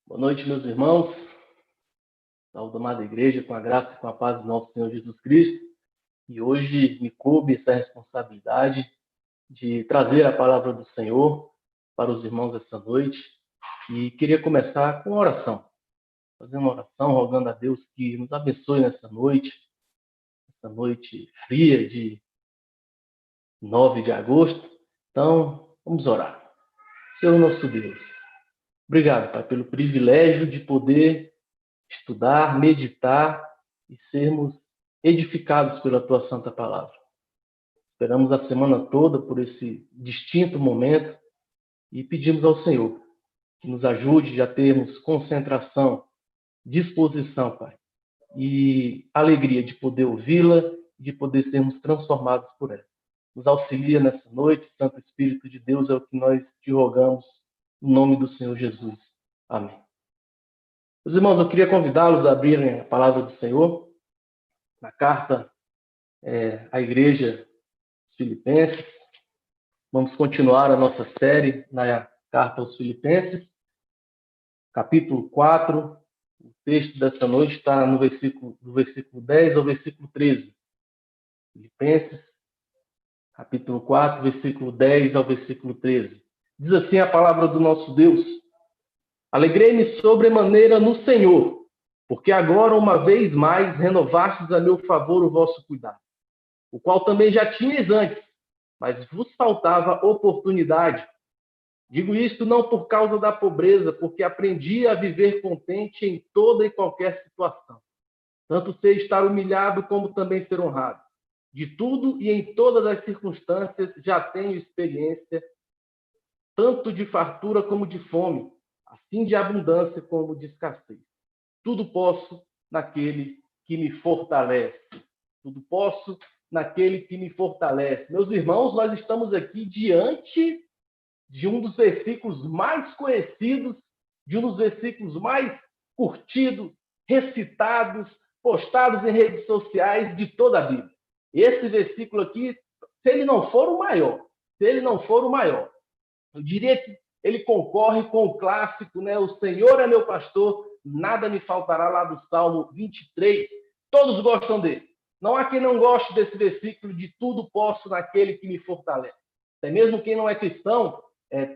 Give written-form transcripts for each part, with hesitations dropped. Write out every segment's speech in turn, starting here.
Boa noite, meus irmãos. Saúde, amada igreja, com a graça e com a paz do nosso Senhor Jesus Cristo. E hoje me coube essa responsabilidade de trazer a palavra do Senhor para os irmãos essa noite. E queria começar com uma oração. Fazer uma oração rogando a Deus que nos abençoe nessa noite fria de 9 de agosto. Então, vamos orar. Senhor nosso Deus, obrigado, Pai, pelo privilégio de poder estudar, meditar e sermos edificados pela Tua Santa Palavra. Esperamos a semana toda por esse distinto momento e pedimos ao Senhor que nos ajude a termos concentração, disposição, Pai, e alegria de poder ouvi-la, de poder sermos transformados por ela. Nos auxilia nessa noite, Santo Espírito de Deus, é o que nós te rogamos, em nome do Senhor Jesus. Amém. Meus irmãos, eu queria convidá-los a abrirem a palavra do Senhor na carta à igreja dos Filipenses. Vamos continuar a nossa série na carta aos Filipenses, capítulo 4. O texto dessa noite está do versículo 10 ao versículo 13. Filipenses, capítulo 4, versículo 10 ao versículo 13. Diz assim a palavra do nosso Deus: Alegrei-me sobremaneira no Senhor, porque agora, uma vez mais, renovastes a meu favor o vosso cuidado, o qual também já tinhas antes, mas vos faltava oportunidade. Digo isto não por causa da pobreza, porque aprendi a viver contente em toda e qualquer situação. Tanto sei estar humilhado como também ser honrado. De tudo e em todas as circunstâncias já tenho experiência, tanto de fartura como de fome, assim de abundância como de escassez. Tudo posso naquele que me fortalece. Tudo posso naquele que me fortalece. Meus irmãos, nós estamos aqui diante de um dos versículos mais conhecidos, de um dos versículos mais curtidos, recitados, postados em redes sociais de toda a Bíblia. Esse versículo aqui, se ele não for o maior, eu diria que ele concorre com o clássico, né? O Senhor é meu pastor, nada me faltará, lá do Salmo 23. Todos gostam dele. Não há quem não goste desse versículo de tudo posso naquele que me fortalece. Até mesmo quem não é cristão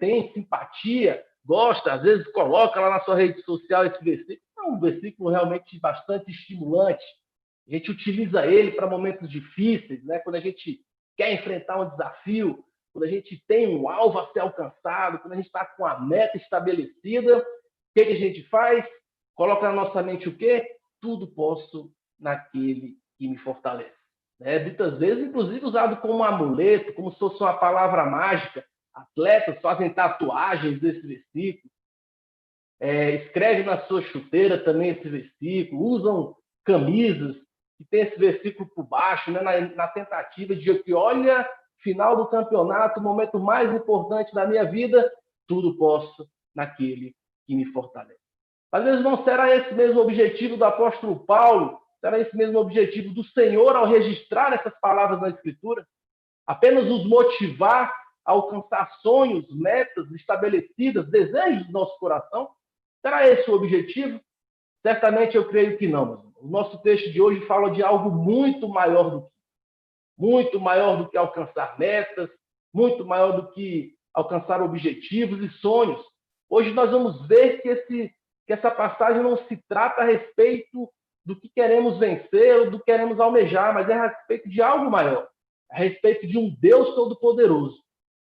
tem simpatia, gosta, às vezes coloca lá na sua rede social esse versículo. É um versículo realmente bastante estimulante. A gente utiliza ele para momentos difíceis, né? Quando a gente quer enfrentar um desafio, quando a gente tem um alvo a ser alcançado, quando a gente está com a meta estabelecida, o que a gente faz? Coloca na nossa mente o quê? Tudo posso naquele que me fortalece. Muitas vezes, inclusive, usado como um amuleto, como se fosse uma palavra mágica. Atletas fazem tatuagens desse versículo, escrevem na sua chuteira também esse versículo, usam camisas que tem esse versículo por baixo, né, na tentativa de que, olha, final do campeonato, o momento mais importante da minha vida, tudo posso naquele que me fortalece. Mas, meus irmãos, será esse mesmo objetivo do apóstolo Paulo? Será esse mesmo objetivo do Senhor ao registrar essas palavras na Escritura? Apenas nos motivar a alcançar sonhos, metas estabelecidas, desejos do nosso coração? Será esse o objetivo? Certamente eu creio que não, meus irmãos. O nosso texto de hoje fala de algo muito maior do que alcançar metas, muito maior do que alcançar objetivos e sonhos. Hoje nós vamos ver que essa passagem não se trata a respeito do que queremos vencer ou do que queremos almejar, mas é a respeito de algo maior, a respeito de um Deus Todo-Poderoso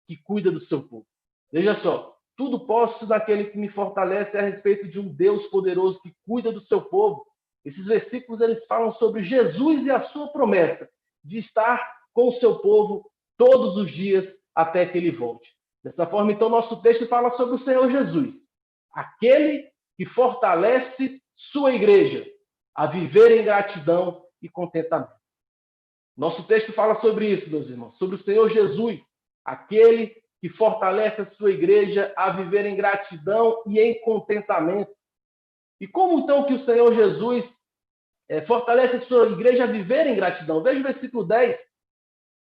que cuida do seu povo. Veja só, tudo posso naquele que me fortalece, é a respeito de um Deus poderoso que cuida do seu povo. Esses versículos eles falam sobre Jesus e a sua promessa de estar com o seu povo todos os dias até que ele volte. Dessa forma, então, nosso texto fala sobre o Senhor Jesus, aquele que fortalece sua igreja a viver em gratidão e contentamento. Nosso texto fala sobre isso, meus irmãos, sobre o Senhor Jesus, aquele que fortalece a sua igreja a viver em gratidão e em contentamento. E como então que o Senhor Jesus fortalece a sua igreja a viver em gratidão? Veja o versículo 10.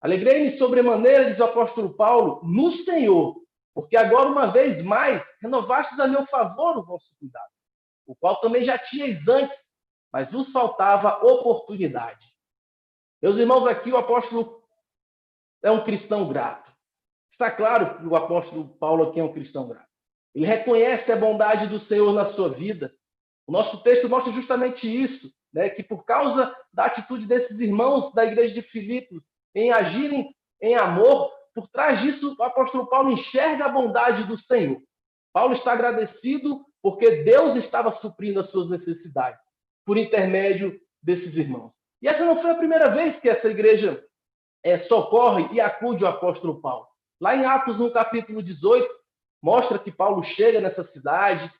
Alegrei-me sobremaneira, diz o apóstolo Paulo, no Senhor, porque agora, uma vez mais, renovastes a meu favor o vosso cuidado. o qual também já tinhais antes, mas vos faltava oportunidade. Meus irmãos, aqui o apóstolo é um cristão grato. Está claro que o apóstolo Paulo aqui é um cristão grato. Ele reconhece a bondade do Senhor na sua vida. O nosso texto mostra justamente isso, né? Que por causa da atitude desses irmãos da igreja de Filipos em agirem em amor, por trás disso o apóstolo Paulo enxerga a bondade do Senhor. Paulo está agradecido porque Deus estava suprindo as suas necessidades por intermédio desses irmãos. E essa não foi a primeira vez que essa igreja socorre e acude o apóstolo Paulo. Lá em Atos, no capítulo 18, mostra que Paulo chega nessa cidade,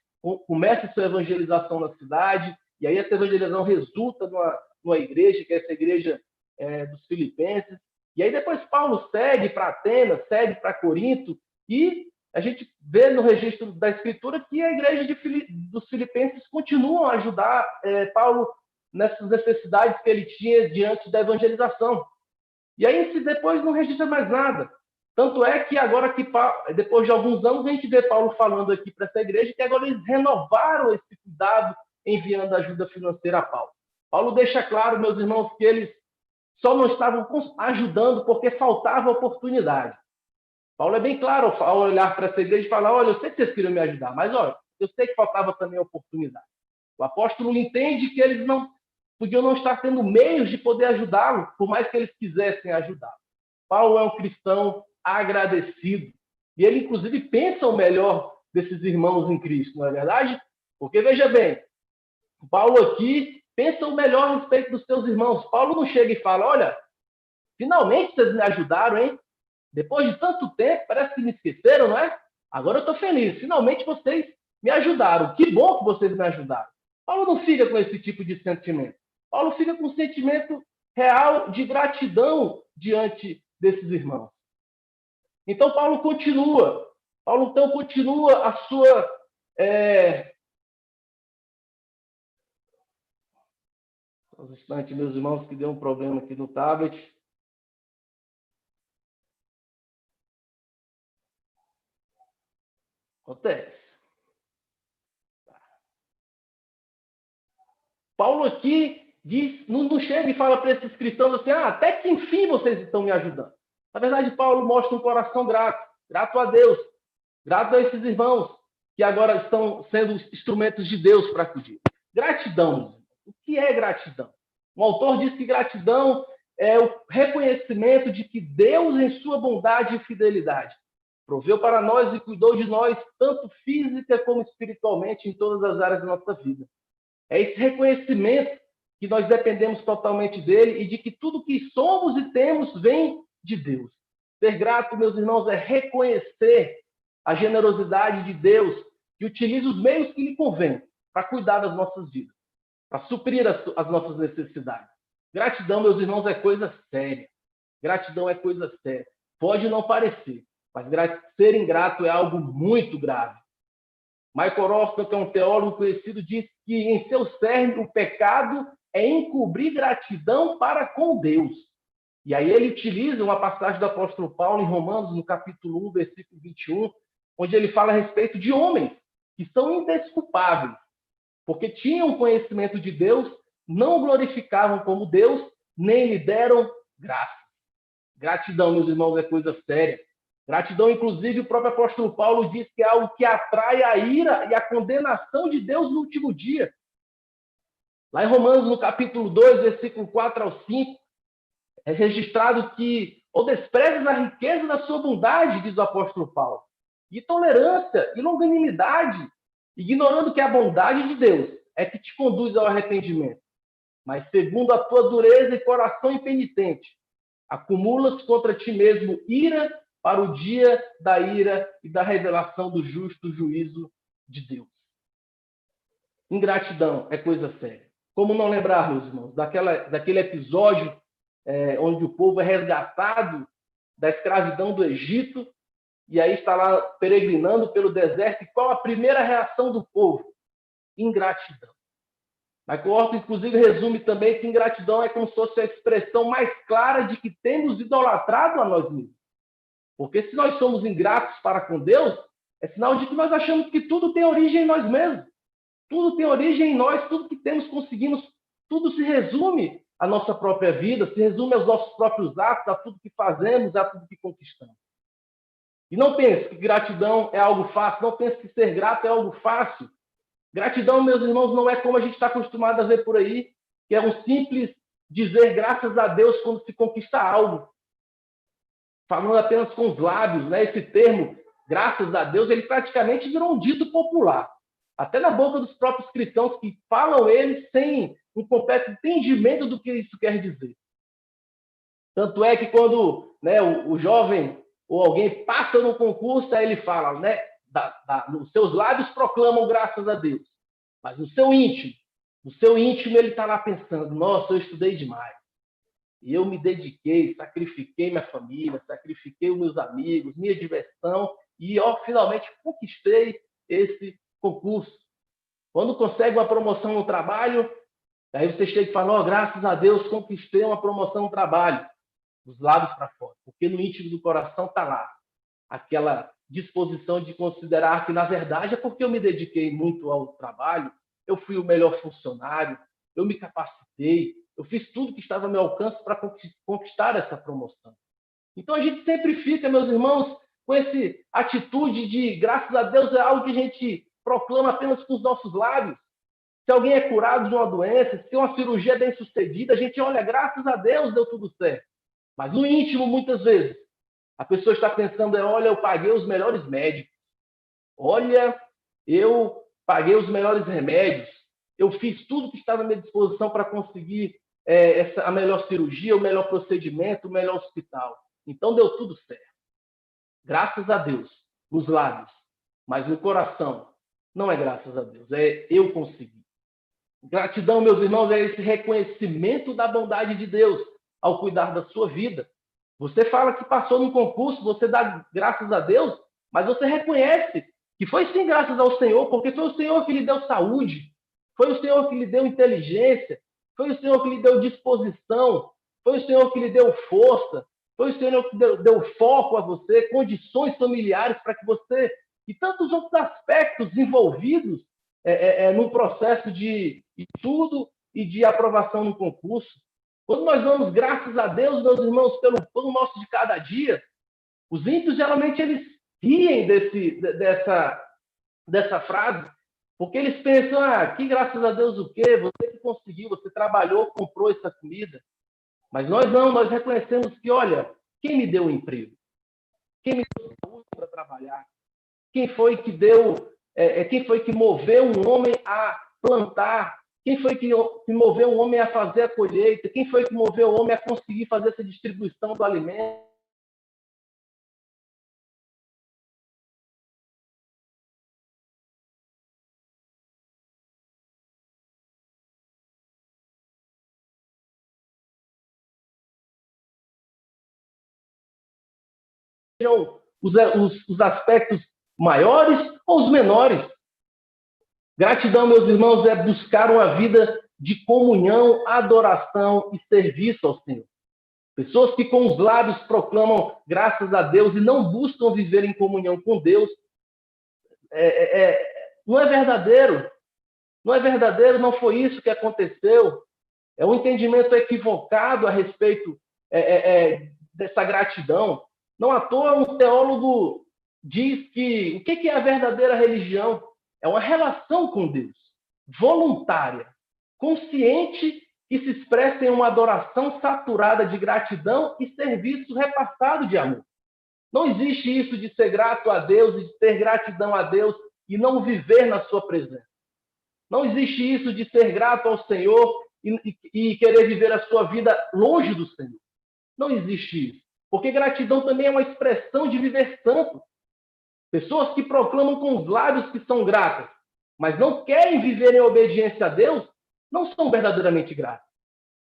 começa sua evangelização na cidade, e aí essa evangelização resulta numa igreja, que é essa igreja dos Filipenses. E aí depois Paulo segue para Atenas, segue para Corinto, e a gente vê no registro da Escritura que a igreja dos Filipenses continuam a ajudar Paulo nessas necessidades que ele tinha diante da evangelização. E aí depois não registra mais nada. Tanto é que agora, depois de alguns anos, a gente vê Paulo falando aqui para essa igreja que agora eles renovaram esse cuidado enviando ajuda financeira a Paulo. Paulo deixa claro, meus irmãos, que eles só não estavam ajudando porque faltava oportunidade. Paulo é bem claro ao olhar para essa igreja e falar, olha, eu sei que vocês queriam me ajudar, mas olha, eu sei que faltava também oportunidade. O apóstolo entende que eles não podiam não estar tendo meios de poder ajudá-lo, por mais que eles quisessem ajudá-lo. Paulo é um cristão agradecido. E ele, inclusive, pensa o melhor desses irmãos em Cristo, não é verdade? Porque, veja bem, Paulo aqui pensa o melhor a respeito dos seus irmãos. Paulo não chega e fala, olha, finalmente vocês me ajudaram, hein? Depois de tanto tempo, parece que me esqueceram, não é? Agora eu estou feliz. Finalmente vocês me ajudaram. Que bom que vocês me ajudaram. Paulo não fica com esse tipo de sentimento. Paulo fica com um sentimento real de gratidão diante desses irmãos. Então, Paulo continua a sua... Um instante, meus irmãos, que deu um problema aqui no tablet. Acontece. Paulo aqui não chega e fala para esses cristãos assim, até que enfim vocês estão me ajudando. Na verdade, Paulo mostra um coração grato a Deus, grato a esses irmãos que agora estão sendo instrumentos de Deus para acudir. Gratidão. O que é gratidão? O autor diz que gratidão é o reconhecimento de que Deus, em sua bondade e fidelidade, proveu para nós e cuidou de nós, tanto física como espiritualmente, em todas as áreas da nossa vida. É esse reconhecimento que nós dependemos totalmente dele e de que tudo que somos e temos vem de Deus. Ser grato, meus irmãos, é reconhecer a generosidade de Deus que utiliza os meios que lhe convém para cuidar das nossas vidas, para suprir as nossas necessidades. Gratidão, meus irmãos, é coisa séria. Gratidão é coisa séria. Pode não parecer, mas ser ingrato é algo muito grave. Michael Roscoe, que é um teólogo conhecido, diz que em seu cerne o pecado é encobrir gratidão para com Deus. E aí ele utiliza uma passagem do apóstolo Paulo em Romanos, no capítulo 1, versículo 21, onde ele fala a respeito de homens que são indesculpáveis, porque tinham conhecimento de Deus, não glorificavam como Deus, nem lhe deram graça. Gratidão, meus irmãos, é coisa séria. Gratidão, inclusive, o próprio apóstolo Paulo diz que é algo que atrai a ira e a condenação de Deus no último dia. Lá em Romanos, no capítulo 2, versículo 4 ao 5, é registrado que ou desprezas a riqueza da sua bondade, diz o apóstolo Paulo, e tolerância e longanimidade, ignorando que a bondade de Deus é que te conduz ao arrependimento. Mas segundo a tua dureza e coração impenitente, acumulas contra ti mesmo ira para o dia da ira e da revelação do justo juízo de Deus. Ingratidão é coisa séria. Como não lembrar, meus irmãos, daquele episódio onde o povo é resgatado da escravidão do Egito e aí está lá peregrinando pelo deserto. E qual a primeira reação do povo? Ingratidão. Michael Horton, inclusive, resume também que ingratidão é como se fosse a expressão mais clara de que temos idolatrado a nós mesmos. Porque se nós somos ingratos para com Deus, é sinal de que nós achamos que tudo tem origem em nós mesmos. Tudo tem origem em nós, tudo que temos, conseguimos, tudo se resume à nossa própria vida, se resume aos nossos próprios atos, a tudo que fazemos, a tudo que conquistamos. E não pense que gratidão é algo fácil, não pense que ser grato é algo fácil. Gratidão, meus irmãos, não é como a gente está acostumado a ver por aí, que é um simples dizer graças a Deus quando se conquista algo. Falando apenas com os lábios, né? Esse termo, graças a Deus, ele praticamente virou um dito popular. Até na boca dos próprios cristãos que falam eles sem um completo entendimento do que isso quer dizer. Tanto é que quando, né, o jovem ou alguém passa no concurso, aí ele fala, né, nos seus lábios proclamam graças a Deus, mas no seu íntimo ele está lá pensando, nossa, eu estudei demais. E eu me dediquei, sacrifiquei minha família, sacrifiquei os meus amigos, minha diversão, e finalmente conquistei esse concurso. Quando consegue uma promoção no trabalho, aí você chega e fala, graças a Deus conquistei uma promoção no trabalho. Dos lábios para fora, porque no íntimo do coração está lá aquela disposição de considerar que, na verdade, é porque eu me dediquei muito ao trabalho, eu fui o melhor funcionário, eu me capacitei, eu fiz tudo que estava ao meu alcance para conquistar essa promoção. Então, a gente sempre fica, meus irmãos, com essa atitude de, graças a Deus, é algo que a gente proclama apenas com os nossos lábios. Se alguém é curado de uma doença, se uma cirurgia é bem sucedida, a gente olha, graças a Deus, deu tudo certo. Mas no íntimo, muitas vezes, a pessoa está pensando, olha, eu paguei os melhores médicos. Olha, eu paguei os melhores remédios. Eu fiz tudo que estava à minha disposição para conseguir a melhor cirurgia, o melhor procedimento, o melhor hospital. Então, deu tudo certo. Graças a Deus, nos lábios. Mas no coração, não é graças a Deus, é eu consegui. Gratidão, meus irmãos, é esse reconhecimento da bondade de Deus ao cuidar da sua vida. Você fala que passou num concurso, você dá graças a Deus, mas você reconhece que foi sim graças ao Senhor, porque foi o Senhor que lhe deu saúde, foi o Senhor que lhe deu inteligência, foi o Senhor que lhe deu disposição, foi o Senhor que lhe deu força, foi o Senhor que deu foco a você, condições familiares para que você, e tantos outros aspectos envolvidos num processo de estudo e de aprovação no concurso. Quando nós vamos, graças a Deus, meus irmãos, pelo pão nosso de cada dia, os ímpios geralmente eles riem dessa frase, porque eles pensam, que graças a Deus o quê? Você que conseguiu, você trabalhou, comprou essa comida. Mas nós não, nós reconhecemos que, olha, quem me deu um emprego? Quem me deu saúde para trabalhar? Quem foi que quem foi que moveu um homem a plantar? Quem foi que moveu o homem a fazer a colheita? Quem foi que moveu o homem a conseguir fazer essa distribuição do alimento? Sejam os aspectos maiores ou os menores. Gratidão, meus irmãos, é buscar uma vida de comunhão, adoração e serviço ao Senhor. Pessoas que com os lábios proclamam graças a Deus e não buscam viver em comunhão com Deus, não é verdadeiro. Não é verdadeiro, não foi isso que aconteceu. É um entendimento equivocado a respeito dessa gratidão. Não à toa um teólogo diz que o que é a verdadeira religião? É uma relação com Deus, voluntária, consciente, que se expressa em uma adoração saturada de gratidão e serviço repassado de amor. Não existe isso de ser grato a Deus e de ter gratidão a Deus e não viver na sua presença. Não existe isso de ser grato ao Senhor e querer viver a sua vida longe do Senhor. Não existe isso. Porque gratidão também é uma expressão de viver santo. Pessoas que proclamam com os lábios que são gratas, mas não querem viver em obediência a Deus, não são verdadeiramente gratas.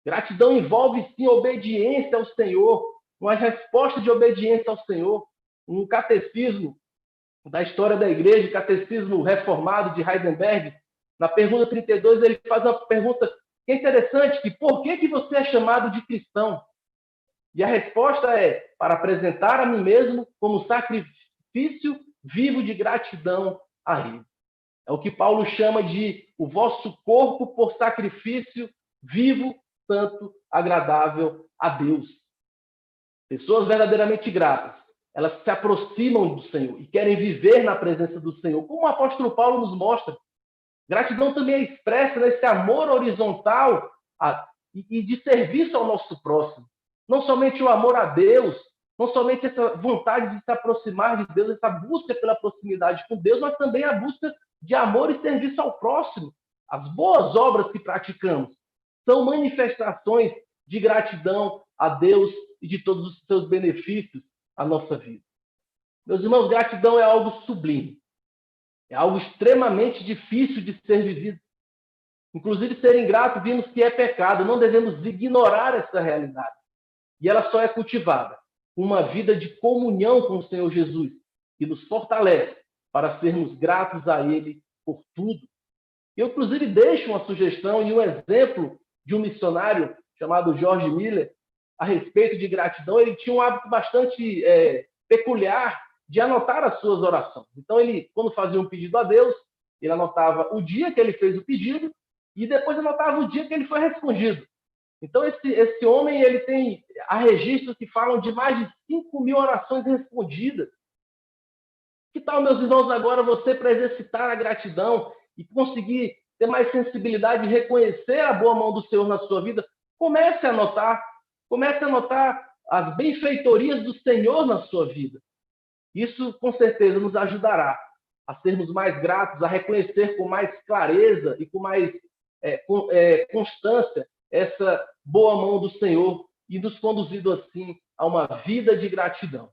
Gratidão envolve, sim, obediência ao Senhor, uma resposta de obediência ao Senhor. Um catecismo da história da igreja, catecismo reformado de Heisenberg, na pergunta 32, ele faz uma pergunta que é interessante, que por que você é chamado de cristão? E a resposta é, para apresentar a mim mesmo como sacrifício vivo de gratidão a Ele. É o que Paulo chama de o vosso corpo por sacrifício vivo, santo, agradável a Deus. Pessoas verdadeiramente gratas, elas se aproximam do Senhor e querem viver na presença do Senhor, como o apóstolo Paulo nos mostra. Gratidão também é expressa nesse amor horizontal e de serviço ao nosso próximo. Não somente o amor a Deus, não somente essa vontade de se aproximar de Deus, essa busca pela proximidade com Deus, mas também a busca de amor e serviço ao próximo. As boas obras que praticamos são manifestações de gratidão a Deus e de todos os seus benefícios à nossa vida. Meus irmãos, gratidão é algo sublime. É algo extremamente difícil de ser vivido. Inclusive, ser ingrato, vimos que é pecado. Não devemos ignorar essa realidade. E ela só é cultivada com uma vida de comunhão com o Senhor Jesus, que nos fortalece para sermos gratos a Ele por tudo. Eu, inclusive, deixo uma sugestão e um exemplo de um missionário chamado George Miller a respeito de gratidão. Ele tinha um hábito bastante peculiar de anotar as suas orações. Então, ele, quando fazia um pedido a Deus, ele anotava o dia que ele fez o pedido e depois anotava o dia que ele foi respondido. Então, esse homem, ele tem registros que falam de mais de 5.000 orações respondidas. Que tal, meus irmãos, agora você para exercitar a gratidão e conseguir ter mais sensibilidade de reconhecer a boa mão do Senhor na sua vida? Comece a anotar as benfeitorias do Senhor na sua vida. Isso, com certeza, nos ajudará a sermos mais gratos, a reconhecer com mais clareza e com mais constância essa boa mão do Senhor e nos conduzido, assim, a uma vida de gratidão.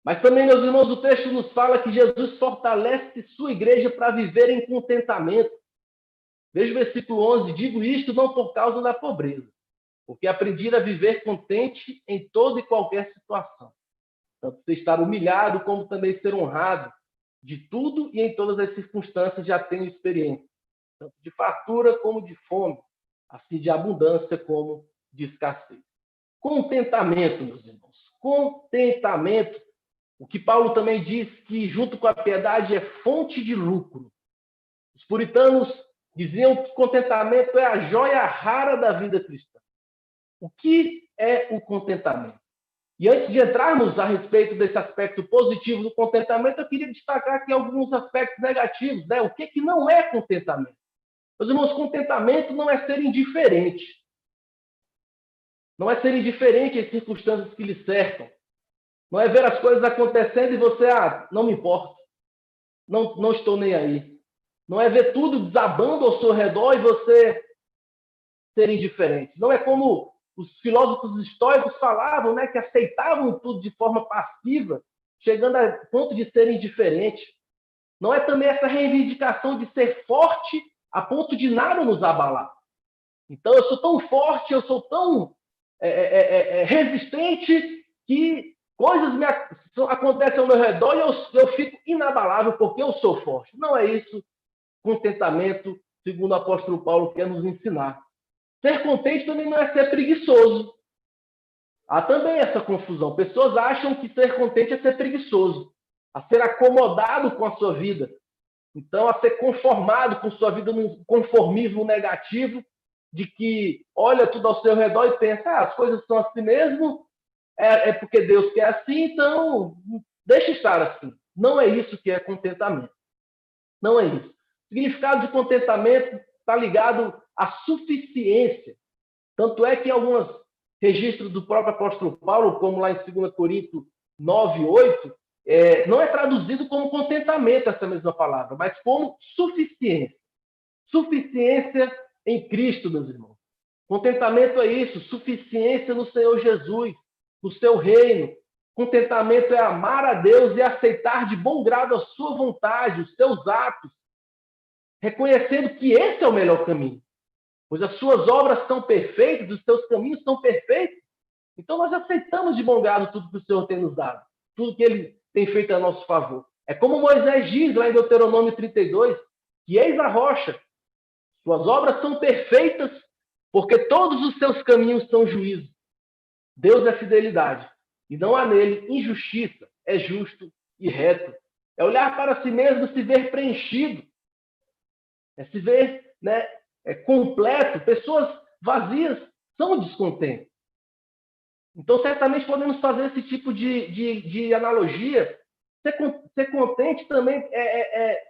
Mas também, meus irmãos, o texto nos fala que Jesus fortalece sua igreja para viver em contentamento. Veja o versículo 11. Digo isto não por causa da pobreza, porque aprendi a viver contente em toda e qualquer situação. Tanto ser estar humilhado, como também ser honrado. De tudo e em todas as circunstâncias já tenho experiência. Tanto de fartura como de fome. Assim de abundância como de escassez. Contentamento, meus irmãos. Contentamento. O que Paulo também diz que, junto com a piedade, é fonte de lucro. Os puritanos diziam que contentamento é a joia rara da vida cristã. O que é o contentamento? E antes de entrarmos a respeito desse aspecto positivo do contentamento, eu queria destacar aqui alguns aspectos negativos, né? O que não é contentamento? Meus irmãos, contentamento não é ser indiferente. Não é ser indiferente às circunstâncias que lhe cercam. Não é ver as coisas acontecendo e você, não me importa. Não estou nem aí. Não é ver tudo desabando ao seu redor e você ser indiferente. Não é como os filósofos estoicos falavam, né, que aceitavam tudo de forma passiva, chegando a ponto de ser indiferente. Não é também essa reivindicação de ser forte a ponto de nada nos abalar. Então, eu sou tão forte, eu sou tão resistente que coisas acontecem ao meu redor e eu fico inabalável porque eu sou forte. Não é isso contentamento, segundo o apóstolo Paulo quer nos ensinar. Ser contente também não é ser preguiçoso. Há também essa confusão. Pessoas acham que ser contente é ser preguiçoso, a ser acomodado com a sua vida. Então, a ser conformado com sua vida num conformismo negativo, de que olha tudo ao seu redor e pensa, as coisas são assim mesmo, é porque Deus quer assim, então deixa estar assim. Não é isso que é contentamento. Não é isso. O significado de contentamento está ligado à suficiência. Tanto é que em alguns registros do próprio apóstolo Paulo, como lá em 2 Coríntios 9, 8, não é traduzido como contentamento essa mesma palavra, mas como suficiência. Suficiência em Cristo, meus irmãos. Contentamento é isso, suficiência no Senhor Jesus, no seu reino. Contentamento é amar a Deus e aceitar de bom grado a sua vontade, os seus atos, reconhecendo que esse é o melhor caminho. Pois as suas obras são perfeitas, os seus caminhos são perfeitos. Então nós aceitamos de bom grado tudo que o Senhor tem nos dado, tudo que Ele tem feito a nosso favor. É como Moisés diz lá em Deuteronômio 32, que eis a rocha, suas obras são perfeitas, porque todos os seus caminhos são juízo. Deus é fidelidade, e não há nele injustiça, é justo e reto. É olhar para si mesmo, se ver preenchido, é se ver, né, completo. Pessoas vazias são descontentes. Então, certamente podemos fazer esse tipo de analogia. Ser contente também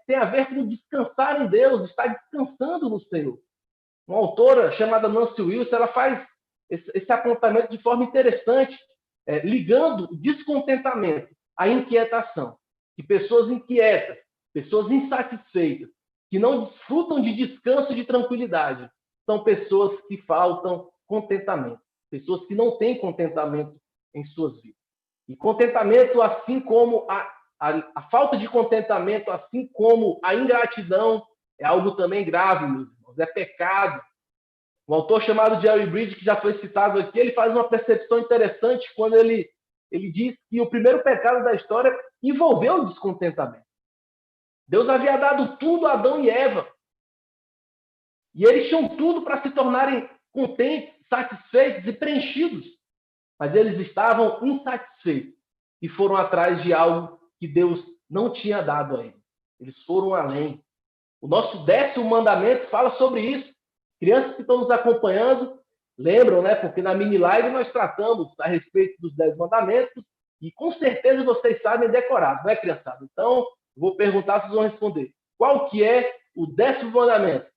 tem a ver com descansar em Deus, estar descansando no Senhor. Uma autora chamada Nancy Wilson, ela faz esse apontamento de forma interessante, ligando o descontentamento à inquietação. Que pessoas inquietas, pessoas insatisfeitas, que não desfrutam de descanso e de tranquilidade, são pessoas que faltam contentamento, pessoas que não têm contentamento em suas vidas. E contentamento, assim como a falta de contentamento, assim como a ingratidão, é algo também grave, meus irmãos, é pecado. Um autor chamado Jerry Bridges, que já foi citado aqui, ele faz uma percepção interessante quando ele diz que o primeiro pecado da história envolveu o descontentamento. Deus havia dado tudo a Adão e Eva. E eles tinham tudo para se tornarem contentes, satisfeitos e preenchidos. Mas eles estavam insatisfeitos e foram atrás de algo que Deus não tinha dado a eles. Eles foram além. O nosso 10º mandamento fala sobre isso. Crianças que estão nos acompanhando, lembram, né? Porque na mini live nós tratamos a respeito dos 10 mandamentos e com certeza vocês sabem decorado, não é, criançada? Então, vou perguntar, vocês vão responder. Qual que é o 10º mandamento?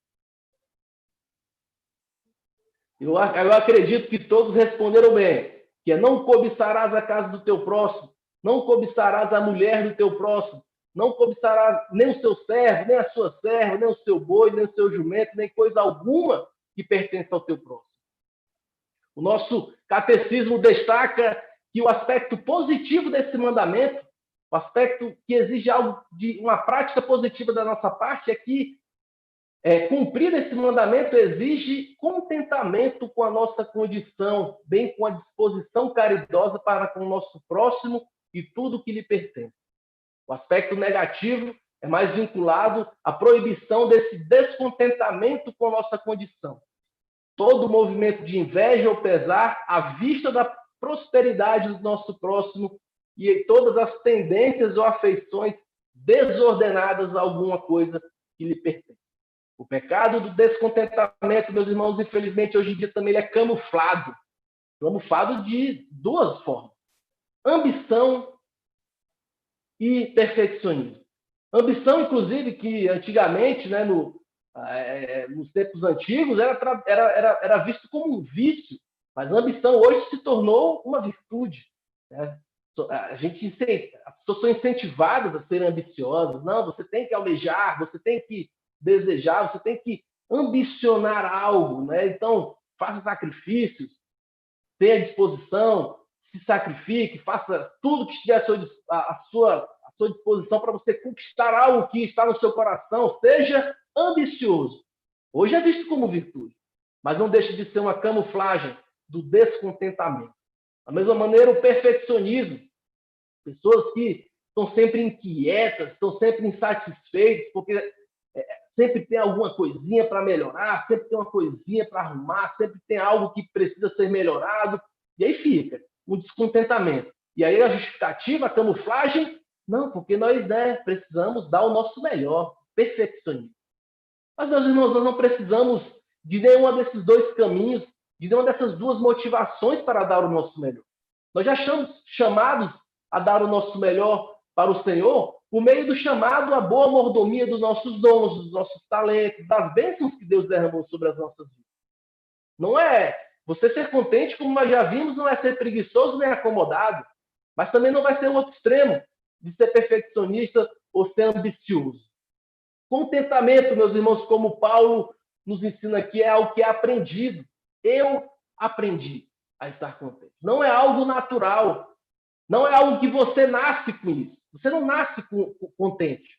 Eu acredito que todos responderam bem, que é: não cobiçarás a casa do teu próximo, não cobiçarás a mulher do teu próximo, não cobiçarás nem o seu servo, nem a sua serva, nem o seu boi, nem o seu jumento, nem coisa alguma que pertence ao teu próximo. O nosso catecismo destaca que o aspecto positivo desse mandamento, o aspecto que exige algo de uma prática positiva da nossa parte, é que cumprir esse mandamento exige contentamento com a nossa condição, bem com a disposição caridosa para com o nosso próximo e tudo que lhe pertence. O aspecto negativo é mais vinculado à proibição desse descontentamento com a nossa condição. Todo movimento de inveja ou pesar à vista da prosperidade do nosso próximo e todas as tendências ou afeições desordenadas a alguma coisa que lhe pertence. O pecado do descontentamento, meus irmãos, infelizmente, hoje em dia também ele é camuflado. Camuflado de duas formas: ambição e perfeccionismo. Ambição, inclusive, que antigamente, né, nos tempos antigos, era visto como um vício, mas a ambição hoje se tornou uma virtude. Né? As pessoas são incentivadas a serem ambiciosas. Não, você tem que almejar, você tem que desejar, você tem que ambicionar algo. Né? Então, faça sacrifícios, tenha disposição, se sacrifique, faça tudo que estiver à sua disposição para você conquistar algo que está no seu coração. Seja ambicioso. Hoje é visto como virtude, mas não deixa de ser uma camuflagem do descontentamento. Da mesma maneira, o perfeccionismo. Pessoas que estão sempre inquietas, estão sempre insatisfeitas, porque sempre tem alguma coisinha para melhorar, sempre tem uma coisinha para arrumar, sempre tem algo que precisa ser melhorado, e aí fica um descontentamento. E aí a justificativa, a camuflagem, não, porque nós precisamos dar o nosso melhor, perfeccionismo. Mas, meus irmãos, nós não precisamos de nenhum desses dois caminhos, de nenhuma dessas duas motivações para dar o nosso melhor. Nós já somos chamados a dar o nosso melhor para o Senhor por meio do chamado à boa mordomia dos nossos dons, dos nossos talentos, das bênçãos que Deus derramou sobre as nossas vidas. Não é você ser contente, como nós já vimos, não é ser preguiçoso nem acomodado, mas também não vai ser o outro extremo de ser perfeccionista ou ser ambicioso. Contentamento, meus irmãos, como Paulo nos ensina aqui, é algo que é aprendido. Eu aprendi a estar contente. Não é algo natural. Não é algo que você nasce com isso. Você não nasce contente.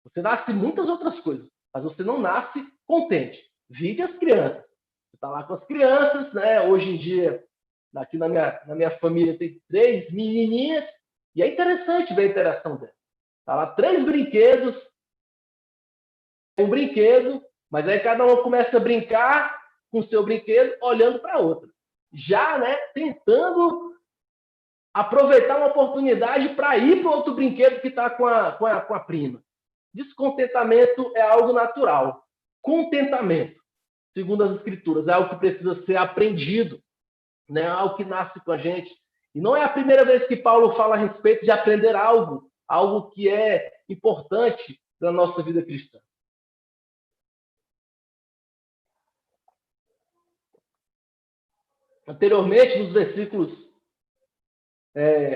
Você nasce muitas outras coisas, mas você não nasce contente. Vide as crianças. Você está lá com as crianças, né? Hoje em dia, aqui na minha família tem 3 menininhas, e é interessante ver a interação delas. Está lá 3 brinquedos, um brinquedo, mas aí cada um começa a brincar com o seu brinquedo, olhando para a outra. Já, né, tentando aproveitar uma oportunidade para ir para outro brinquedo que está com a prima. Descontentamento é algo natural. Contentamento, segundo as Escrituras, é algo que precisa ser aprendido, né? É algo que nasce com a gente. E não é a primeira vez que Paulo fala a respeito de aprender algo que é importante na nossa vida cristã. Anteriormente, nos versículos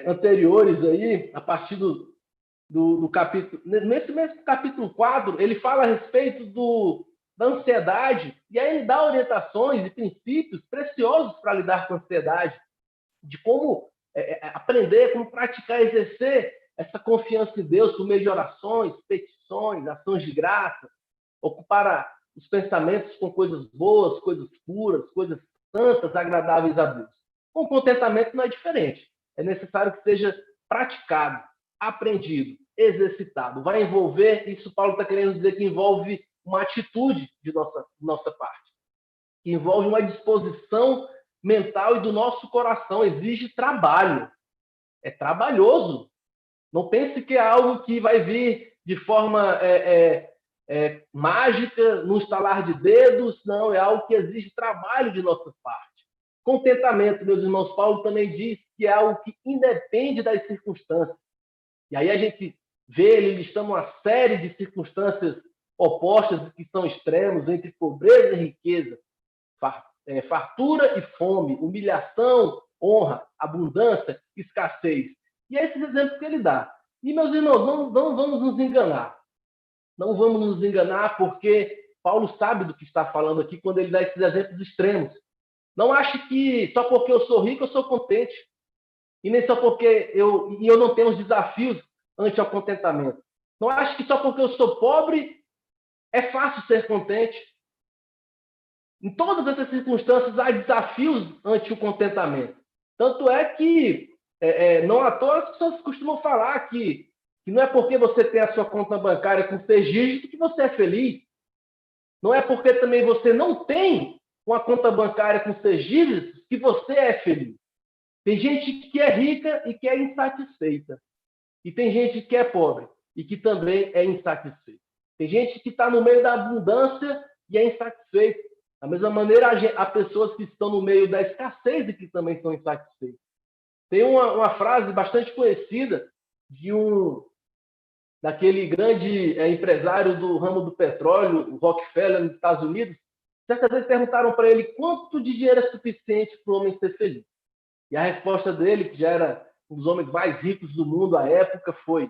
anteriores aí, a partir do capítulo, nesse mesmo capítulo 4, ele fala a respeito da ansiedade, e aí ele dá orientações e princípios preciosos para lidar com a ansiedade, de como aprender, como praticar, exercer essa confiança em Deus por meio de orações, petições, ações de graça, ocupar os pensamentos com coisas boas, coisas puras, coisas santas, agradáveis a Deus. Com contentamento não é diferente. É necessário que seja praticado, aprendido, exercitado. Vai envolver, isso Paulo está querendo dizer que envolve uma atitude de nossa parte, que envolve uma disposição mental e do nosso coração. Exige trabalho. É trabalhoso. Não pense que é algo que vai vir de forma mágica, no estalar de dedos. Não, é algo que exige trabalho de nossa parte. Contentamento, meus irmãos, Paulo também diz que é algo que independe das circunstâncias. E aí a gente vê ele listando uma série de circunstâncias opostas que são extremos, entre pobreza e riqueza, fartura e fome, humilhação, honra, abundância, escassez. E é esses exemplos que ele dá. E, meus irmãos, não vamos nos enganar. Não vamos nos enganar, porque Paulo sabe do que está falando aqui quando ele dá esses exemplos extremos. Não ache que só porque eu sou rico eu sou contente. E nem só porque eu não tenho os desafios ante o contentamento. Não ache que só porque eu sou pobre é fácil ser contente. Em todas essas circunstâncias há desafios ante o contentamento. Tanto é que, não à toa, as pessoas costumam falar que não é porque você tem a sua conta bancária com 6 dígitos que você é feliz. Não é porque também você não tem uma conta bancária com 6 dígitos que você é feliz. Tem gente que é rica e que é insatisfeita. E tem gente que é pobre e que também é insatisfeita. Tem gente que está no meio da abundância e é insatisfeita. Da mesma maneira, há pessoas que estão no meio da escassez e que também são insatisfeitas. Tem uma frase bastante conhecida daquele grande empresário do ramo do petróleo, o Rockefeller, nos Estados Unidos. Certa vez perguntaram para ele quanto de dinheiro é suficiente para o homem ser feliz. E a resposta dele, que já era um dos homens mais ricos do mundo à época, foi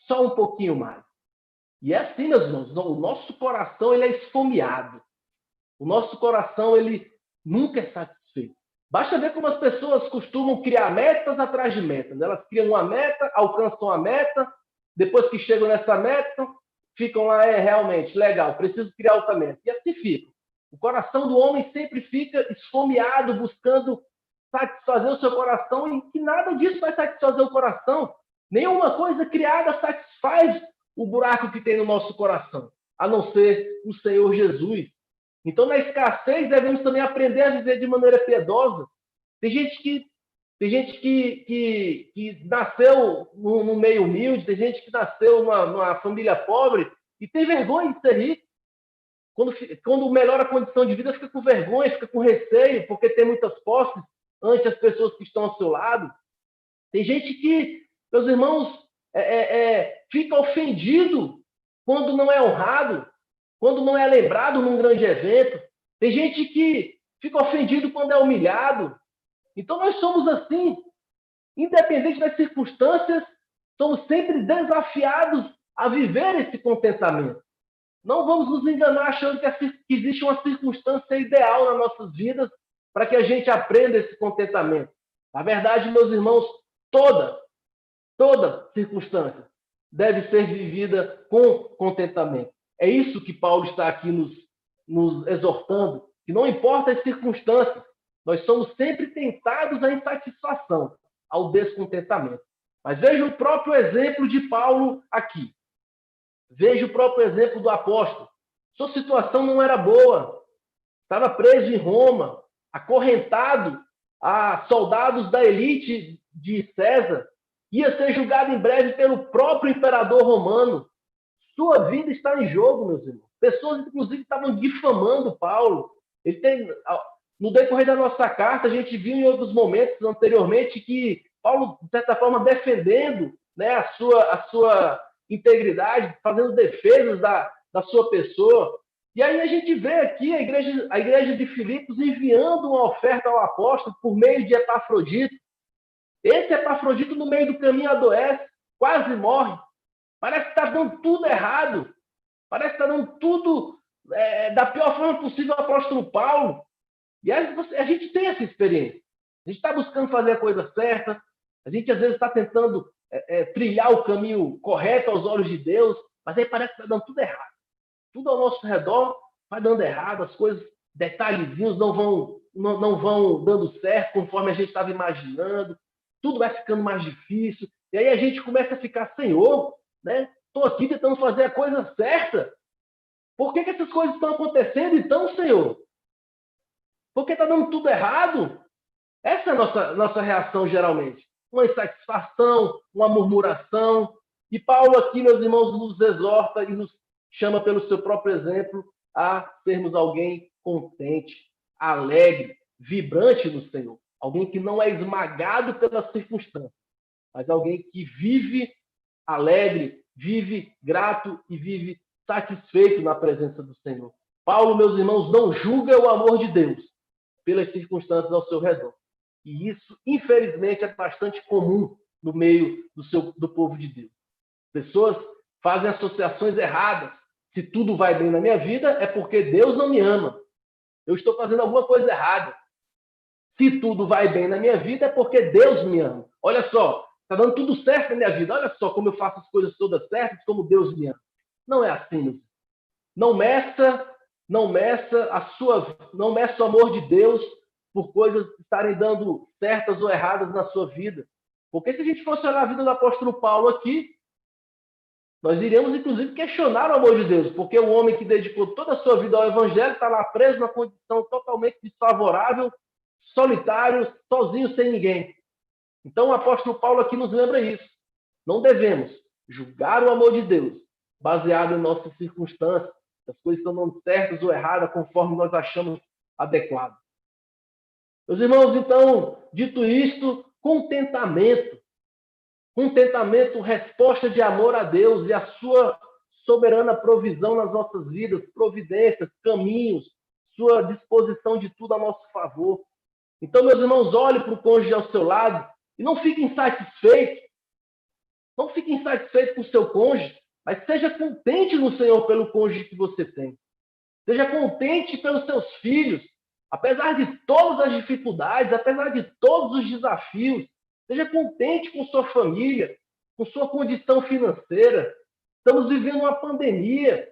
só um pouquinho mais. E é assim, meus irmãos, o nosso coração ele é esfomeado. O nosso coração ele nunca é satisfeito. Basta ver como as pessoas costumam criar metas atrás de metas. Elas criam uma meta, alcançam a meta, depois que chegam nessa meta, ficam lá, realmente, legal, preciso criar outra meta. E assim fica. O coração do homem sempre fica esfomeado, buscando satisfazer o seu coração, e que nada disso vai satisfazer o coração. Nenhuma coisa criada satisfaz o buraco que tem no nosso coração, a não ser o Senhor Jesus. Então, na escassez, devemos também aprender a viver de maneira piedosa. Tem gente que nasceu num meio humilde, tem gente que nasceu numa família pobre e tem vergonha de ser rico. Quando melhora a condição de vida, fica com vergonha, fica com receio, porque tem muitas posses ante as pessoas que estão ao seu lado. Tem gente que, meus irmãos, fica ofendido quando não é honrado, quando não é lembrado num grande evento. Tem gente que fica ofendido quando é humilhado. Então, nós somos assim. Independente das circunstâncias, somos sempre desafiados a viver esse contentamento. Não vamos nos enganar achando que existe uma circunstância ideal nas nossas vidas para que a gente aprenda esse contentamento. Na verdade, meus irmãos, toda circunstância deve ser vivida com contentamento. É isso que Paulo está aqui nos exortando, que não importa as circunstâncias, nós somos sempre tentados à insatisfação, ao descontentamento. Mas veja o próprio exemplo de Paulo aqui. Veja o próprio exemplo do apóstolo. Sua situação não era boa. Estava preso em Roma, acorrentado a soldados da elite de César ia ser julgado em breve pelo próprio imperador romano. Sua vida está em jogo, meus irmãos. Pessoas, inclusive, estavam difamando Paulo. No decorrer da nossa carta, a gente viu em outros momentos anteriormente que Paulo, de certa forma, defendendo, né, a sua integridade, fazendo defesas da sua pessoa. E aí a gente vê aqui a igreja de Filipos enviando uma oferta ao apóstolo por meio de Epafrodito. Esse Epafrodito, no meio do caminho, adoece, quase morre. Parece que está dando tudo errado. Parece que está dando tudo da pior forma possível ao apóstolo Paulo. E a gente tem essa experiência. A gente está buscando fazer a coisa certa. A gente, às vezes, está tentando trilhar o caminho correto aos olhos de Deus. Mas aí parece que está dando tudo errado. Tudo ao nosso redor vai dando errado. As coisas, detalhezinhos não vão dando certo conforme a gente estava imaginando. Tudo vai ficando mais difícil. E aí a gente começa a ficar, Senhor, né? Estou aqui tentando fazer a coisa certa. Por que essas coisas estão acontecendo então, Senhor? Porque está dando tudo errado? Essa é a nossa reação, geralmente. Uma insatisfação, uma murmuração. E Paulo aqui, meus irmãos, nos exorta e nos chama pelo seu próprio exemplo a sermos alguém contente, alegre, vibrante no Senhor. Alguém que não é esmagado pelas circunstâncias, mas alguém que vive alegre, vive grato e vive satisfeito na presença do Senhor. Paulo, meus irmãos, não julga o amor de Deus pelas circunstâncias ao seu redor. E isso, infelizmente, é bastante comum no meio do povo de Deus. Pessoas fazem associações erradas. Se tudo vai bem na minha vida, é porque Deus não me ama. Eu estou fazendo alguma coisa errada. Se tudo vai bem na minha vida, é porque Deus me ama. Olha só, está dando tudo certo na minha vida. Olha só como eu faço as coisas todas certas, como Deus me ama. Não é assim. Não meça o amor de Deus por coisas estarem dando certas ou erradas na sua vida. Porque se a gente fosse olhar a vida do apóstolo Paulo aqui, nós iríamos, inclusive, questionar o amor de Deus, porque o homem que dedicou toda a sua vida ao evangelho está lá preso numa condição totalmente desfavorável, solitário, sozinho, sem ninguém. Então, o apóstolo Paulo aqui nos lembra isso. Não devemos julgar o amor de Deus baseado em nossas circunstâncias, as coisas estão dando certas ou erradas conforme nós achamos adequado. Meus irmãos, então, dito isto, contentamento. Contentamento, resposta de amor a Deus e a sua soberana provisão nas nossas vidas, providências, caminhos, sua disposição de tudo a nosso favor. Então, meus irmãos, olhe para o cônjuge ao seu lado e não fique insatisfeito. Não fique insatisfeito com o seu cônjuge, mas seja contente no Senhor pelo cônjuge que você tem. Seja contente pelos seus filhos, apesar de todas as dificuldades, apesar de todos os desafios. Seja contente com sua família, com sua condição financeira. Estamos vivendo uma pandemia,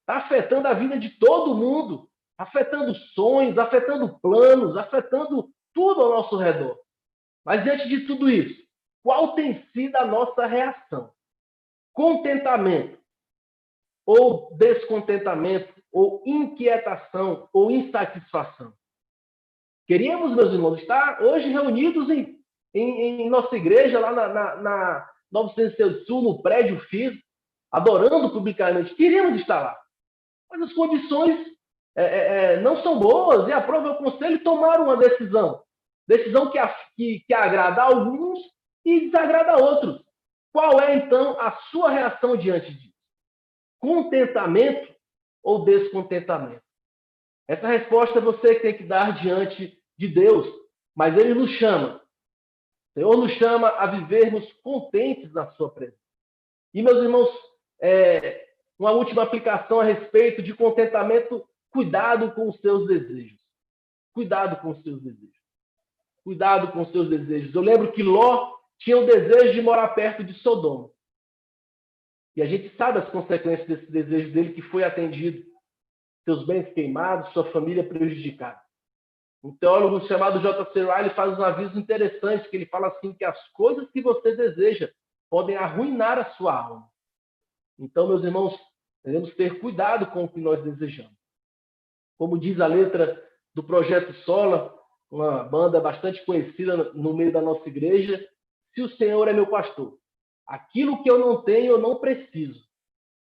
está afetando a vida de todo mundo, afetando sonhos, afetando planos, afetando tudo ao nosso redor. Mas diante de tudo isso, qual tem sido a nossa reação? Contentamento ou descontentamento, ou inquietação, ou insatisfação? Queríamos, meus irmãos, estar hoje reunidos em nossa igreja, lá na 900 Sul, no prédio físico, adorando publicamente. Queríamos estar lá. Mas as condições não são boas, e aprova o conselho tomar uma decisão. Decisão que agrada a alguns e desagrada a outros. Qual é, então, a sua reação diante disso? Contentamento ou descontentamento? Essa resposta é você que tem que dar diante de Deus, mas Ele nos chama. O Senhor nos chama a vivermos contentes na sua presença. E, meus irmãos, uma última aplicação a respeito de contentamento: cuidado com os seus desejos. Cuidado com os seus desejos. Cuidado com os seus desejos. Eu lembro que Ló tinha o desejo de morar perto de Sodoma. E a gente sabe as consequências desse desejo dele, que foi atendido. Seus bens queimados, sua família prejudicada. Um teólogo chamado J.C. Ryle faz uns avisos interessantes, que ele fala assim, que as coisas que você deseja podem arruinar a sua alma. Então, meus irmãos, devemos ter cuidado com o que nós desejamos. Como diz a letra do Projeto Sola, uma banda bastante conhecida no meio da nossa igreja, se o Senhor é meu pastor. Aquilo que eu não tenho, eu não preciso.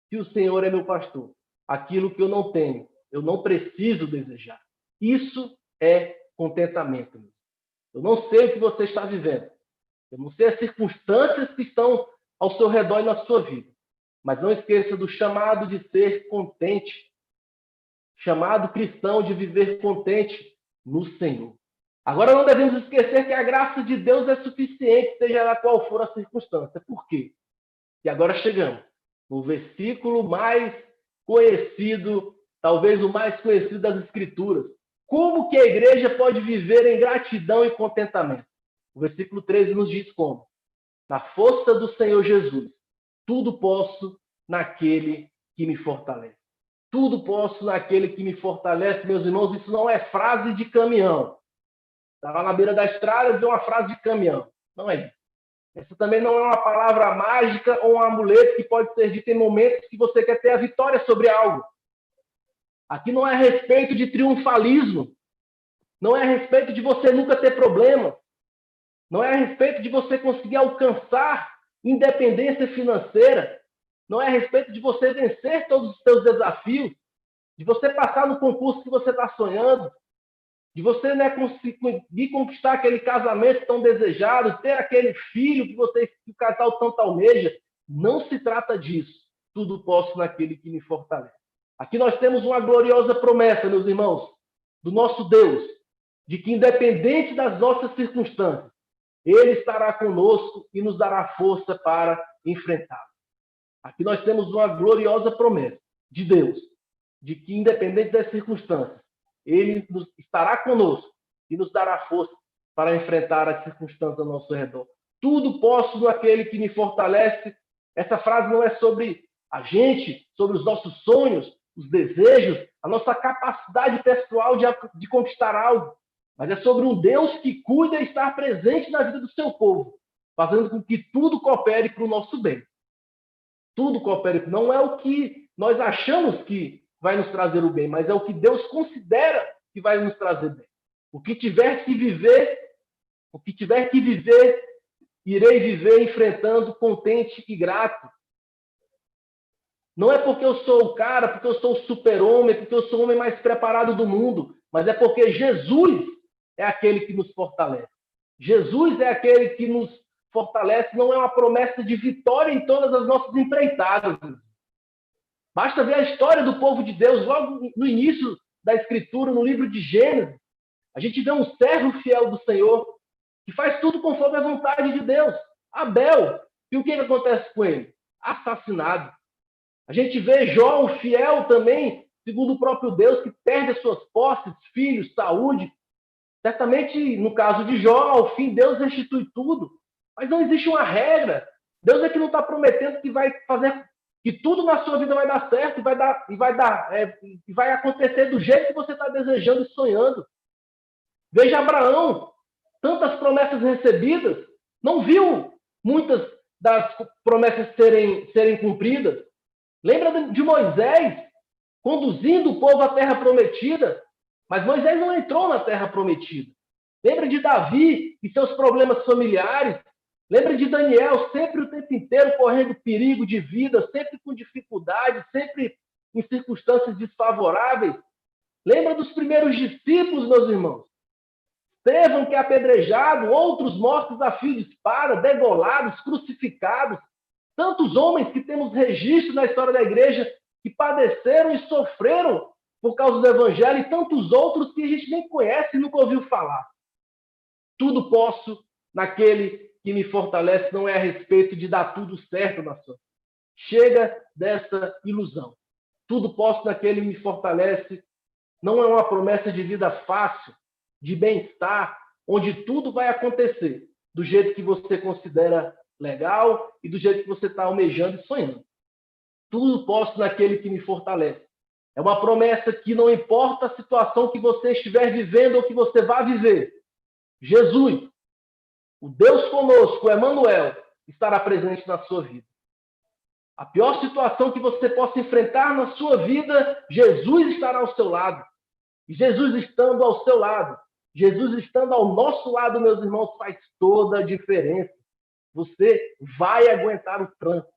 Se o Senhor é meu pastor. Aquilo que eu não tenho, eu não preciso desejar. Isso é contentamento. Eu não sei o que você está vivendo. Eu não sei as circunstâncias que estão ao seu redor e na sua vida. Mas não esqueça do chamado de ser contente. Chamado cristão de viver contente no Senhor. Agora não devemos esquecer que a graça de Deus é suficiente, seja lá qual for a circunstância. Por quê? E agora chegamos no versículo mais conhecido, talvez o mais conhecido das Escrituras. Como que a igreja pode viver em gratidão e contentamento? O versículo 13 nos diz como? Na força do Senhor Jesus, tudo posso naquele que me fortalece. Tudo posso naquele que me fortalece, meus irmãos. Isso não é frase de caminhão. Está lá na beira da estrada e vê uma frase de caminhão. Não é isso. Essa também não é uma palavra mágica ou um amuleto que pode ser dito em momentos que você quer ter a vitória sobre algo. Aqui não é a respeito de triunfalismo. Não é a respeito de você nunca ter problema. Não é a respeito de você conseguir alcançar independência financeira. Não é a respeito de você vencer todos os seus desafios. De você passar no concurso que você está sonhando. De você conseguir conquistar aquele casamento tão desejado, ter aquele filho que o casal tanto almeja. Não se trata disso. Tudo posso naquele que me fortalece. Aqui nós temos uma gloriosa promessa, meus irmãos, do nosso Deus, de que independente das nossas circunstâncias, Ele estará conosco e nos dará força para enfrentá-lo. Aqui nós temos uma gloriosa promessa de Deus, de que independente das circunstâncias, Ele estará conosco e nos dará força para enfrentar as circunstâncias ao nosso redor. Tudo posso naquele que me fortalece. Essa frase não é sobre a gente, sobre os nossos sonhos, os desejos, a nossa capacidade pessoal de conquistar algo, mas é sobre um Deus que cuida e está presente na vida do seu povo, fazendo com que tudo coopere para o nosso bem. Tudo coopere. Não é o que nós achamos que vai nos trazer o bem, mas é o que Deus considera que vai nos trazer bem. O que tiver que viver, irei viver enfrentando contente e grato. Não é porque eu sou o cara, porque eu sou o super-homem, porque eu sou o homem mais preparado do mundo, mas é porque Jesus é aquele que nos fortalece. Jesus é aquele que nos fortalece, não é uma promessa de vitória em todas as nossas empreitadas. Basta ver a história do povo de Deus, logo no início da Escritura, no livro de Gênesis. A gente vê um servo fiel do Senhor, que faz tudo conforme a vontade de Deus. Abel. E o que acontece com ele? Assassinado. A gente vê Jó, um fiel também, segundo o próprio Deus, que perde as suas posses, filhos, saúde. Certamente, no caso de Jó, ao fim, Deus restitui tudo. Mas não existe uma regra. Deus é que não está prometendo que vai fazer, que tudo na sua vida vai dar certo e vai acontecer do jeito que você está desejando e sonhando. Veja Abraão, tantas promessas recebidas, não viu muitas das promessas serem cumpridas. Lembra de Moisés conduzindo o povo à terra prometida, mas Moisés não entrou na terra prometida. Lembra de Davi e seus problemas familiares. Lembra de Daniel, sempre o tempo inteiro correndo perigo de vida, sempre com dificuldade, sempre em circunstâncias desfavoráveis. Lembra dos primeiros discípulos, meus irmãos. Estevão, que é apedrejado, outros mortos a fio de espada, degolados, crucificados. Tantos homens que temos registro na história da igreja que padeceram e sofreram por causa do evangelho, e tantos outros que a gente nem conhece e nunca ouviu falar. Tudo posso naquele que me fortalece, não é a respeito de dar tudo certo na sua vida. Chega dessa ilusão. Tudo posso naquele que me fortalece, não é uma promessa de vida fácil, de bem-estar, onde tudo vai acontecer do jeito que você considera legal e do jeito que você está almejando e sonhando. Tudo posso naquele que me fortalece. É uma promessa que não importa a situação que você estiver vivendo ou que você vá viver. Jesus, o Deus conosco, o Emmanuel, estará presente na sua vida. A pior situação que você possa enfrentar na sua vida, Jesus estará ao seu lado. E Jesus estando ao seu lado, Jesus estando ao nosso lado, meus irmãos, faz toda a diferença. Você vai aguentar o trânsito,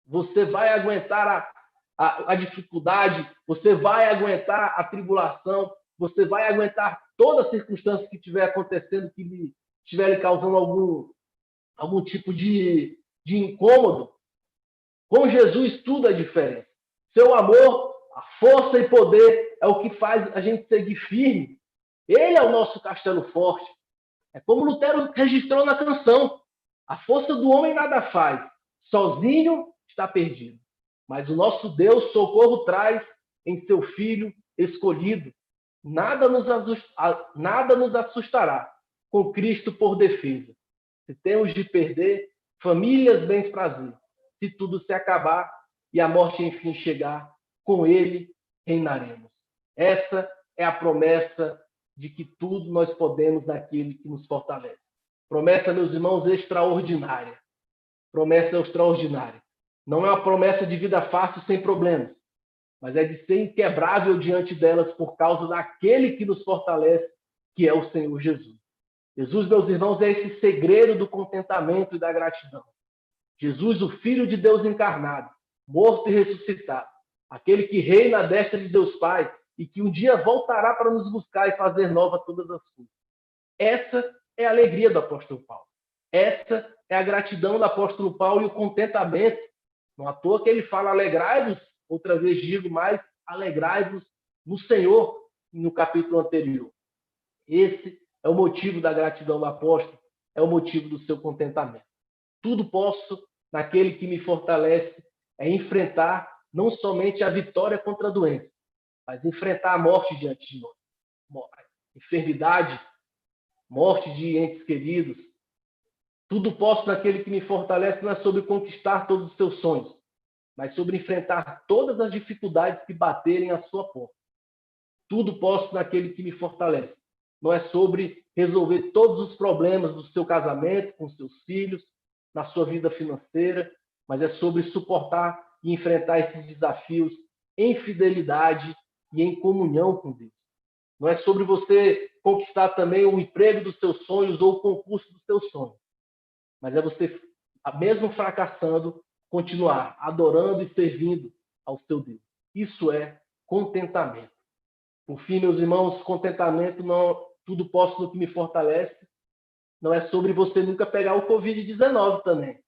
você vai aguentar a dificuldade, você vai aguentar a tribulação, você vai aguentar toda a circunstância que estiver acontecendo, que estiver lhe causando algum tipo de incômodo. Com Jesus tudo é diferente. Seu amor, a força e poder é o que faz a gente seguir firme. Ele é o nosso castelo forte. É como Lutero registrou na canção. A força do homem nada faz. Sozinho está perdido. Mas o nosso Deus socorro traz em seu Filho escolhido. Nada nos assustará com Cristo por defesa. Se temos de perder famílias, bens, prazer. Se tudo se acabar e a morte enfim chegar, com ele reinaremos. Essa é a promessa de que tudo nós podemos naquele que nos fortalece. Promessa, meus irmãos, extraordinária. Promessa extraordinária. Não é uma promessa de vida fácil sem problemas, mas é de ser inquebrável diante delas por causa daquele que nos fortalece, que é o Senhor Jesus. Jesus, meus irmãos, é esse segredo do contentamento e da gratidão. Jesus, o Filho de Deus encarnado, morto e ressuscitado, aquele que reina à destra de Deus Pai e que um dia voltará para nos buscar e fazer nova todas as coisas. Essa é a alegria do apóstolo Paulo. Essa é a gratidão do apóstolo Paulo e o contentamento. Não à toa que ele fala, alegrai-vos, outra vez digo mais, alegrai-vos no Senhor, no capítulo anterior. Esse é o motivo da gratidão do apóstolo, é o motivo do seu contentamento. Tudo posso naquele que me fortalece, é enfrentar não somente a vitória contra a doença, mas enfrentar a morte diante de nós. Enfermidade, morte de entes queridos. Tudo posso naquele que me fortalece não é sobre conquistar todos os seus sonhos, mas sobre enfrentar todas as dificuldades que baterem à sua porta. Tudo posso naquele que me fortalece. Não é sobre resolver todos os problemas do seu casamento, com seus filhos, na sua vida financeira, mas é sobre suportar e enfrentar esses desafios em fidelidade e em comunhão com Deus. Não é sobre você conquistar também o emprego dos seus sonhos ou o concurso dos seus sonhos, mas é você, mesmo fracassando, continuar adorando e servindo ao seu Deus. Isso é contentamento. Por fim, meus irmãos, contentamento não tudo posso no que me fortalece. Não é sobre você nunca pegar o Covid-19 também.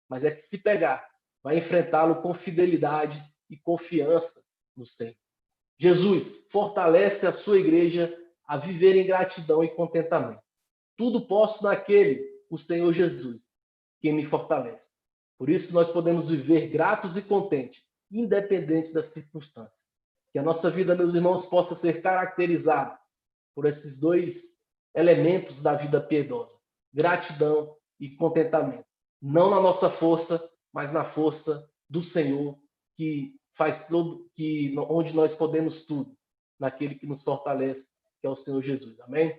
Mas é que se pegar, vai enfrentá-lo com fidelidade e confiança no Senhor. Jesus fortalece a sua igreja a viver em gratidão e contentamento. Tudo posso naquele, o Senhor Jesus, que me fortalece. Por isso nós podemos viver gratos e contentes, independente das circunstâncias. Que a nossa vida, meus irmãos, possa ser caracterizada por esses dois elementos da vida piedosa: gratidão e contentamento. Não na nossa força, mas na força do Senhor, que faz tudo, onde nós podemos tudo, naquele que nos fortalece, que é o Senhor Jesus. Amém?